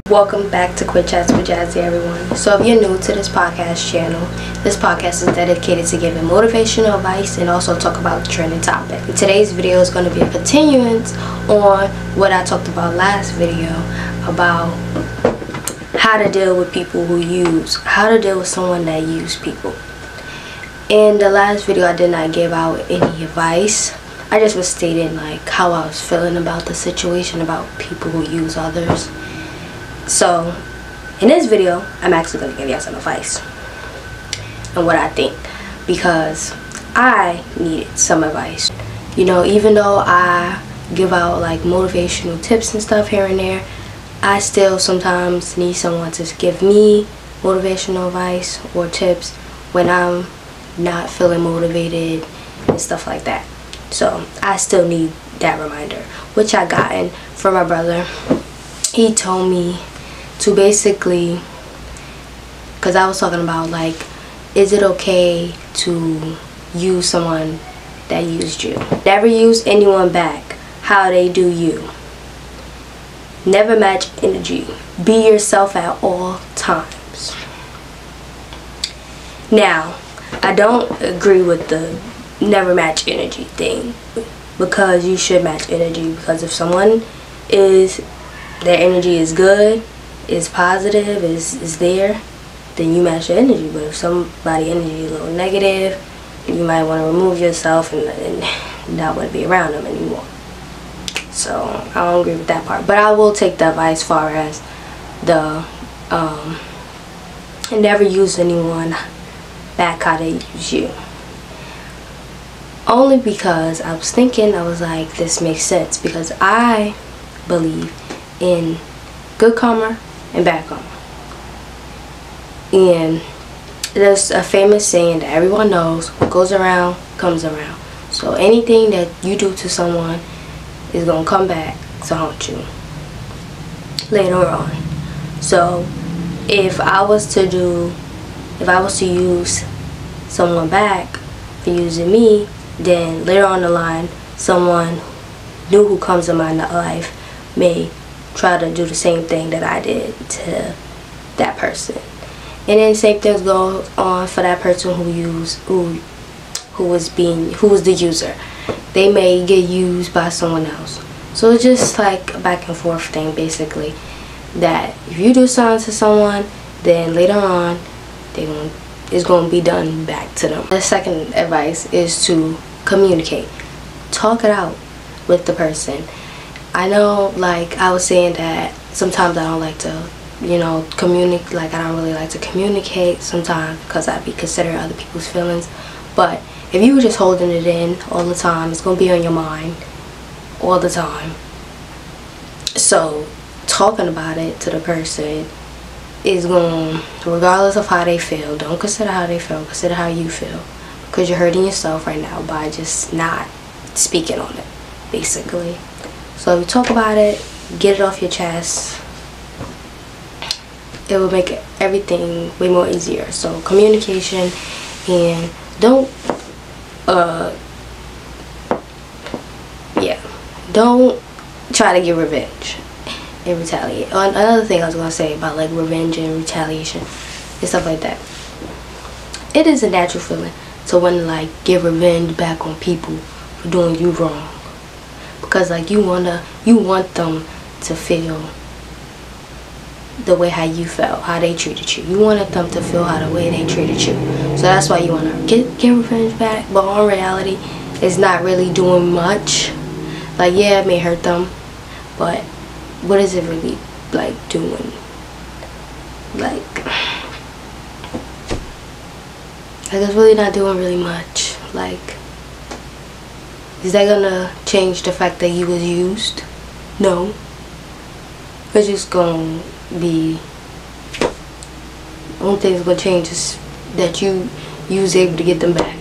Welcome back to Quick Chats with Jazzy, everyone. So if you're new to this podcast channel, this podcast is dedicated to giving motivational advice and also talk about trending topics. Today's video is going to be a continuance on what I talked about last video about how to deal with people how to deal with someone that use people. In the last video, I did not give out any advice. I just was stating like how I was feeling about the situation about people who use others. So in this video, I'm actually going to give you some advice and what I think, because I needed some advice. You know, even though I give out like motivational tips and stuff here and there, I still sometimes need someone to give me motivational advice or tips when I'm not feeling motivated and stuff like that. So I still need that reminder, which I gotten from my brother. He told me to basically, because I was talking about like, is it okay to use someone that used you? Never use anyone back how they do you. Never match energy. Be yourself at all times. Now, I don't agree with the never match energy thing, because you should match energy, because if someone their energy is good, is positive, is there, then you match their energy. But if somebody energy is a little negative, you might want to remove yourself and not want to be around them anymore. So I don't agree with that part, but I will take the advice far as the never use anyone back how they use you. Only because I was thinking, I was like, this makes sense, because I believe in good karma and bad karma. And there's a famous saying that everyone knows: what goes around comes around. So anything that you do to someone is gonna come back to haunt you later on. So if I was to use someone back for using me, then later on the line, someone new who comes in my life may try to do the same thing that I did to that person. And then same things go on for that person who was the user. They may get used by someone else. So it's just like a back and forth thing, basically, that if you do something to someone, then later on it's going to be done back to them. The second advice is to communicate. Talk it out with the person. I know, like I was saying, that sometimes I don't like to, communicate. Like, I don't really like to communicate sometimes because I be considering other people's feelings. But if you were just holding it in all the time, it's going to be on your mind all the time. So talking about it to the person is going, regardless of how they feel, don't consider how they feel, consider how you feel, because you're hurting yourself right now by just not speaking on it, basically. So if you talk about it, get it off your chest, it will make everything way more easier. So communication, and don't try to get revenge and retaliate. Another thing I was gonna say about like revenge and retaliation and stuff like that, it is a natural feeling to want to like get revenge back on people for doing you wrong, because like you want them to feel the way how you felt, how they treated you. You wanted them to feel how the way they treated you. So that's why you want to get revenge back. But in reality, it's not really doing much. Like, yeah, it may hurt them, but what is it really like doing? Like it's really not doing really much. Like, is that gonna change the fact that you was used? No. It's just gonna be, the only thing that's gonna change is that you was able to get them back.